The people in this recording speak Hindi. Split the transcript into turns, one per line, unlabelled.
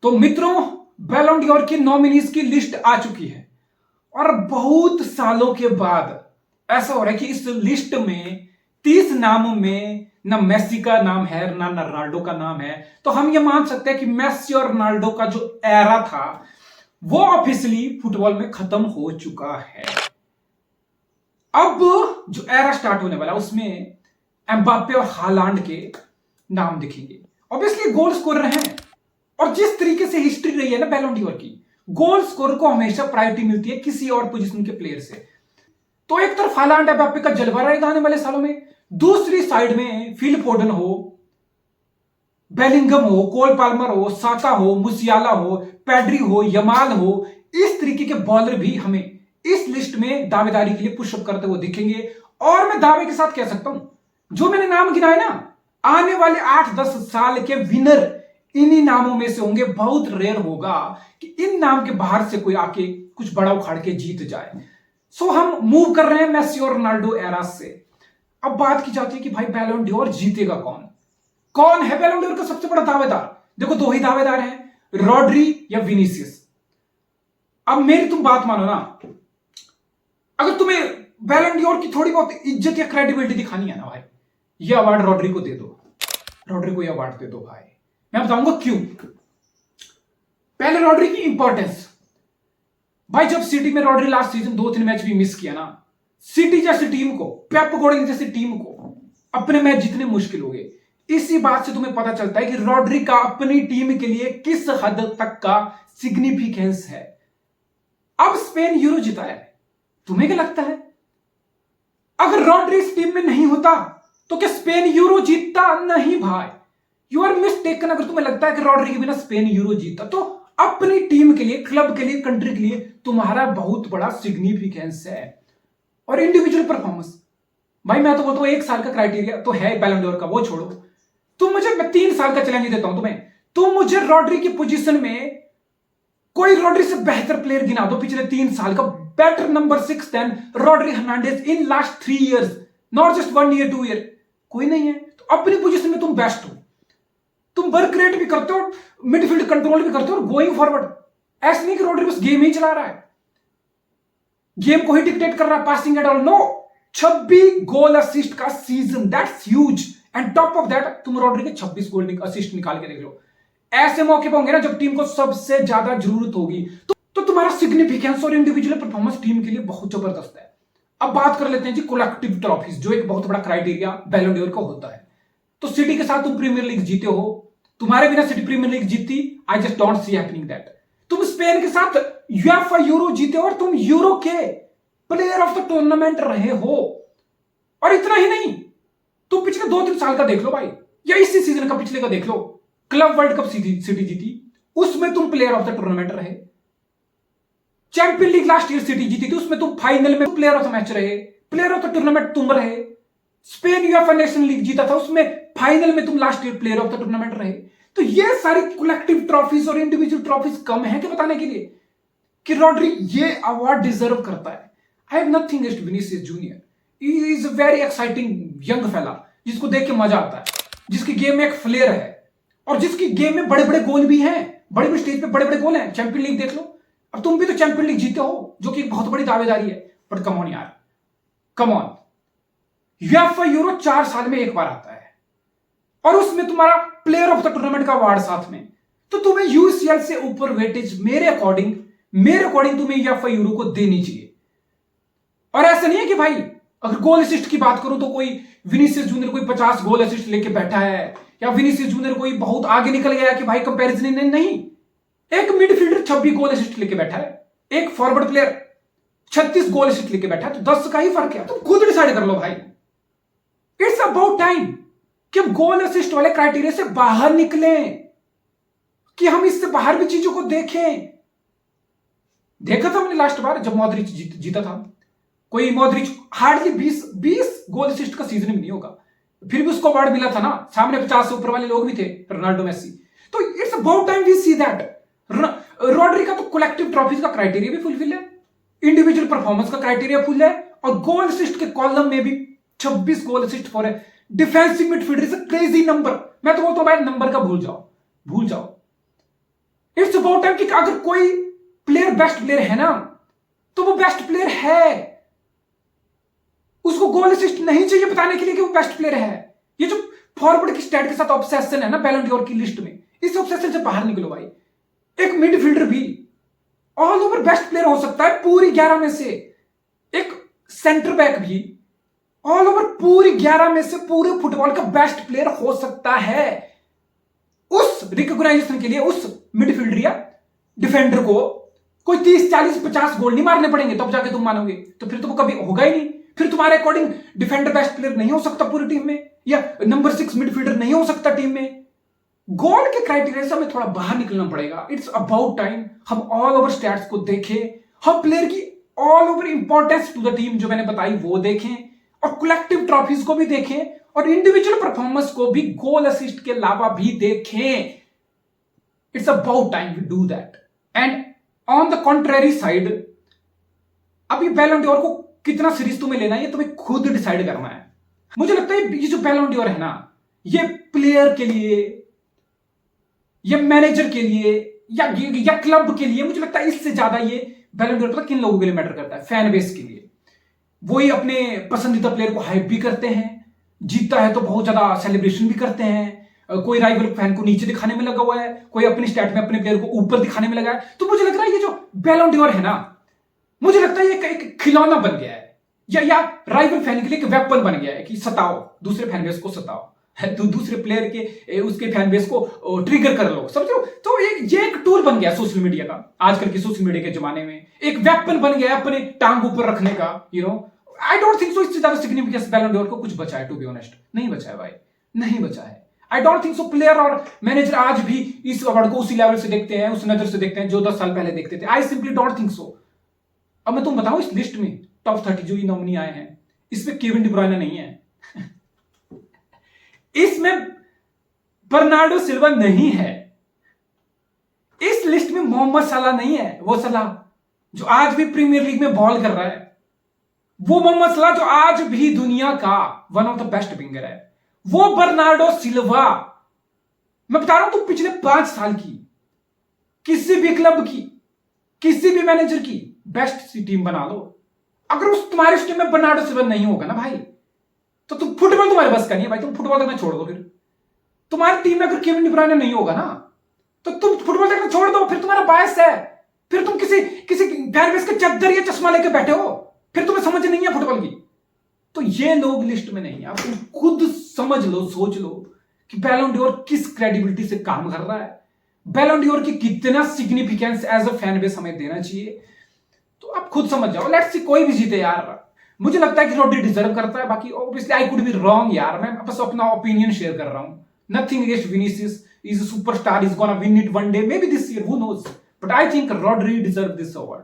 तो मित्रों, बैलोन डोर की नॉमिनीज की लिस्ट आ चुकी है और बहुत सालों के बाद ऐसा हो रहा है कि इस लिस्ट में 30 नामों में ना मेसी का नाम है ना रोनाल्डो का नाम है। तो हम ये मान सकते हैं कि मेसी और रोनाल्डो का जो एरा था वो ऑफिशियली फुटबॉल में खत्म हो चुका है। अब जो एरा स्टार्ट होने वाला उसमें एम्बाप्पे और हालांड के नाम दिखेंगे। ऑब्वियसली गोल स्कोरर हैं और जिस तरीके से हिस्ट्री रही है ना बैलोन डोर की, गोल स्कोर को हमेशा प्रायोरिटी मिलती है किसी और पोजीशन के प्लेयर से। तो एक तरफ हालांड एम्बाप्पे का जलवा रहेगा आने वाले सालों में, दूसरी साइड में फिल फोडन हो, बेलिंगम हो, कोल पाल्मर हो, साका हो, मुसियाला हो, पेड्री हो, यमाल हो, इस तरीके के बॉलर भी हमें इस लिस्ट में दावेदारी के लिए पुशअप करते हुए दिखेंगे। और मैं दावे के साथ कह सकता हूं, जो मैंने नाम गिनाए ना, आने वाले 8-10 साल के विनर इन्हीं नामों में से होंगे। बहुत रेयर होगा कि इन नाम के बाहर से कोई आके कुछ बड़ा उखाड़ के जीत जाए। सो हम मूव कर रहे हैं मेसी और रोनाल्डो एरा से। अब बात की जाती है कि भाई बैलोन डोर जीतेगा कौन? कौन है बैलोन डोर का सबसे बड़ा दावेदार? देखो, दो ही दावेदार हैं, रॉड्री या विनीसियस। अब मेरी तुम बात मानो ना, अगर तुम्हें बैलोन डोर की थोड़ी बहुत इज्जत या क्रेडिबिलिटी दिखानी है ना भाई, ये अवार्ड रॉड्री को दे दो। रॉड्री को ये अवार्ड दे दो भाई। मैं बताऊंगा क्यों। पहले रॉड्री की इंपॉर्टेंस भाई, जब सिटी में रॉड्री लास्ट सीजन 2-3 मैच भी मिस किया ना, सिटी जैसी टीम को, पेप गार्डियोला जैसी टीम को अपने मैच जीतने मुश्किल हो गए। इसी बात से तुम्हें पता चलता है कि रॉड्री का अपनी टीम के लिए किस हद तक का सिग्निफिकेंस है। अब स्पेन यूरो जीता है, तुम्हें क्या लगता है अगर रॉड्री इस टीम में नहीं होता तो क्या स्पेन यूरो जीतता? नहीं भाई, यू आर मिस्टेकन। अगर तुम्हें लगता है कि रॉड्री के बिना स्पेन यूरो जीतता, तो अपनी टीम के लिए, क्लब के लिए, कंट्री के लिए तुम्हारा बहुत बड़ा सिग्निफिकेंस है। और इंडिविजुअल परफॉर्मेंस भाई, मैं तो बोलता हूं 1 साल का क्राइटेरिया तो है बैलोन डोर का, वो छोड़ो। मैं 3 साल का चैलेंज देता हूं तुम्हें, तुम मुझे रॉड्री की पोजीशन में कोई रॉड्री से बेहतर प्लेयर गिना दो पिछले 3 साल का, better number 6 than Rodri Hernandez in last 3 years, not just 1 year 2 year. कोई नहीं है। तो अपनी पोजीशन में तुम बेस्ट हो, तुम वर्क रेट भी करते हो, मिडफील्ड कंट्रोल भी करते हो और गोइंग फॉरवर्ड। ऐसा नहीं कि रॉड्री बस गेम ही चला रहा है, गेम को ही डिक्टेट कर रहा है, passing at all. No, 26 goal assist का season, that's huge. And top of that तुम रॉड्री के 26 गोल असिस्ट निकाल के देख लो। ऐसे मौके पे होंगे ना जब टीम को सबसे ज्यादा जरूरत होगी, तो तुम्हारा सिग्निफिकेंस और इंडिविजुअल परफॉर्मेंस टीम के लिए बहुत जबरदस्त है। अब बात कर लेते हैं जी कलेक्टिव ट्रॉफीज, जो एक बहुत बड़ा क्राइटेरिया बैलोन डोर का होता है। तो सिटी के साथ तुम प्रीमियर लीग जीते हो, तुम्हारे बिना सिटी प्रीमियर लीग जीती, I just don't see happening that. तुम स्पेन के साथ यूएफए यूरो जीते हो और तुम यूरो के प्लेयर ऑफ द टूर्नामेंट रहे हो। और इतना ही नहीं, तुम पिछले 2-3 साल का देख लो भाई, या इसी सीजन का पिछले का देख लो, क्लब वर्ल्ड कप सिटी जीती, उसमें तुम प्लेयर ऑफ द टूर्नामेंट रहे। Champion league last year city जीती थी, उसमें तुम फाइनल में प्लेयर ऑफ द मैच रहे, प्लेयर ऑफ द टूर्नामेंट तुम रहे। स्पेन यूएफए नेशनल लीग जीता था, उसमें फाइनल में तुम last year player of the tournament रहे। तो ये सारी कलेक्टिव ट्रॉफीज और इंडिविजुअल ट्रॉफीज कम है कि बताने के लिए कि रॉड्री ये अवार्ड डिजर्व करता है। I have nothing against Vinicius junior, he is a very exciting young फेला, जिसको देख के मजा आता है, जिसकी गेम में एक फ्लेयर है और जिसकी गेम में बड़े बड़े गोल भी हैं, बड़े बड़े स्टेज पे बड़े बड़े गोल हैं। चैंपियन लीग देख लो, अब तुम भी तो चैंपियन लीग जीते हो, जो कि एक बहुत बड़ी दावेदारी है। बट कम ऑन यार, कम ऑन, यूएफए यूरो 4 साल में एक बार आता है और उसमें तुम्हारा प्लेयर ऑफ द टूर्नामेंट का अवार्ड साथ में, तो तुम्हें यूसीएल से ऊपर वेटेज मेरे अकॉर्डिंग तुम्हें यूएफए यूरो को देनी चाहिए। और ऐसा नहीं है कि भाई अगर गोल असिस्ट की बात करूं तो कोई विनीसियस जूनियर कोई 50 गोल असिस्ट लेके बैठा है, या विनीसियस जूनियर कोई बहुत आगे निकल गया कि भाई कंपैरिजन नहीं। एक मिडफील्डर 26 गोल असिस्ट लेके बैठा है, एक फॉरवर्ड प्लेयर 36 गोल असिस्ट लेके बैठा है, तो 10 का ही फर्क है। तो खुद डिसाइड कर लो भाई, इट्स अबाउट टाइम कि हम गोल असिस्ट वाले क्राइटेरिया से बाहर निकलें, कि हम इससे बाहर भी चीजों को देखें। देखा था हमने लास्ट बार जब मॉड्रिच जीता था, कोई मॉड्रिच हार्डली 20 गोल असिस्ट का सीजन भी नहीं होगा, फिर भी उसको अवार्ड मिला था ना। सामने 50 से ऊपर वाले लोग भी थे, रोनाल्डो, मेसी। तो it's about time we see that. Rodri का तो कलेक्टिव ट्रॉफीज का क्राइटेरिया भी फुलफिल है, इंडिविजुअल परफॉर्मेंस का क्राइटेरिया फुल है, और गोल असिस्ट के कॉलम में भी 26 गोल असिस्ट फॉर है defensive midfielder is a crazy number. मैं तो बोलता हूं भाई, नंबर का भूल जाओ। इट्स अबाउट टाइम कि अगर कोई प्लेयर बेस्ट प्लेयर है ना, तो वो बेस्ट प्लेयर है। उसको गोल असिस्ट नहीं चाहिए बताने के लिए कि वो बेस्ट प्लेयर है। ये जो फॉरवर्ड की स्टैट के साथ ऑब्सेशन है ना बैलन डोर की लिस्ट में, इस ऑब्सेशन से बाहर निकलो भाई। एक मिडफील्डर भी ऑल ओवर बेस्ट प्लेयर हो सकता है पूरी 11 में से। एक सेंटर बैक भी ऑल ओवर पूरी 11 में से पूरे फुटबॉल का बेस्ट प्लेयर हो सकता है। उस रिकॉग्नाइजेशन के लिए उस मिडफील्डर या डिफेंडर को कोई 30 40 50 गोल नहीं मारने पड़ेंगे, तब जाके तुम मानोगे। तो फिर तो वो कभी होगा ही नहीं। फिर तुम्हारे अकॉर्डिंग डिफेंडर बेस्ट प्लेयर नहीं हो सकता पूरी टीम में, या नंबर 6 मिडफील्डर नहीं हो सकता टीम में। गोल के क्राइटेरिया से हमें थोड़ा बाहर निकलना पड़ेगा। इट्स अबाउट टाइम हम ऑल ओवर स्टैट्स को देखें, हम प्लेयर की all over importance to the team जो मैंने बताई वो देखें, और कलेक्टिव ट्रॉफीज को भी देखें, और इंडिविजुअल परफॉर्मेंस को भी गोल असिस्ट के अलावा भी देखें। It's about time we do that. And on the contrary side, अब ये बैलन डोर को कितना सीरीज तुम्हें लेना है ये तुम्हें खुद डिसाइड करना है। मुझे लगता है ये जो बैलन डोर है ना, ये प्लेयर के लिए या मैनेजर के लिए या क्लब के लिए, मुझे लगता है इससे ज्यादा ये बैलन डोर पता किन लोगों के लिए मैटर करता है? फैन बेस के लिए। वही अपने पसंदीदा प्लेयर को हाइप भी करते हैं, जीतता है तो बहुत ज्यादा सेलिब्रेशन भी करते हैं। कोई राइवल फैन को नीचे दिखाने में लगा हुआ है, कोई अपनी स्टैट में अपने प्लेयर को ऊपर दिखाने में लगा है। तो मुझे लग रहा है ये जो बैलन डोर है ना, मुझे लगता है ये एक खिलौना बन गया है, या राइवल फैन के लिए एक वेपन बन गया है कि सताओ, दूसरे फैन बेस को सताओ, तो दूसरे प्लेयर के उसके फैन बेस को ट्रिगर कर लो, समझो। तो ये एक टूल बन गया सोशल मीडिया का, आजकल के सोशल मीडिया के जमाने में एक वेपन बन गया अपने टांग ऊपर रखने का। आई डोंट थिंक सो इससे ज्यादा सिग्निफिकेंस बैलन डोर को कुछ बचा है, टू बी ऑनेस्ट। नहीं बचा है भाई, नहीं बचा है। I don't think so player और मैनेजर आज भी इस अवार्ड को उसी लेवल से देखते हैं, उस नजर से देखते हैं जो 10 साल पहले देखते थे। I simply don't think so. अब मैं तुम बताऊं, इस लिस्ट में टॉप 30 जो ये नॉमिनी आए हैं, इसमें केविन डी ब्रुयने नहीं है इसमें बर्नार्डो सिल्वा नहीं है, इस लिस्ट में मोहम्मद सलाह नहीं है। वो सलाह जो आज भी प्रीमियर लीग में बॉल कर रहा है, वो मोहम्मद सलाह जो आज भी दुनिया का one of the best winger है, वो बर्नार्डो सिल्वा। मैं बता रहा हूं, तुम पिछले 5 साल की किसी भी क्लब की, किसी भी मैनेजर की बेस्ट सी टीम बना लो, अगर उस तुम्हारे टीम में बर्नार्डो सिल्वा नहीं होगा ना भाई, तो तुम फुटबॉल तुम्हारे बस का नहीं है भाई, तुम फुटबॉल देखना छोड़ दो। फिर तुम्हारी टीम में अगर केविन डी ब्रुयने नहीं होगा ना, तो तुम फुटबॉल देखना छोड़ दो। फिर तुम्हारा बायस है, फिर तुम किसी फैन बेस के चद्दर या चश्मा लेकर बैठे हो, फिर तुम्हें समझ नहीं है फुटबॉल की। तो ये लोग लिस्ट में नहीं है। अब तुम खुद समझ लो, सोच लो कि बैलन डोर किस क्रेडिबिलिटी से काम कर रहा है, बैलन डोर की कितना significance as a fan base हमें देना चाहिए। तो आप खुद समझ जाओ। लेट्स सी कोई भी जीते यार, मुझे लगता है कि रोड्री डिजर्व करता है। बाकी obviously I could be wrong यार, मैं बस अपना ओपिनियन शेयर कर रहा हूं। Nothing against Vinicius, is a superstar, is gonna win it one day, maybe this year, who knows, but I think Rodri deserve this award.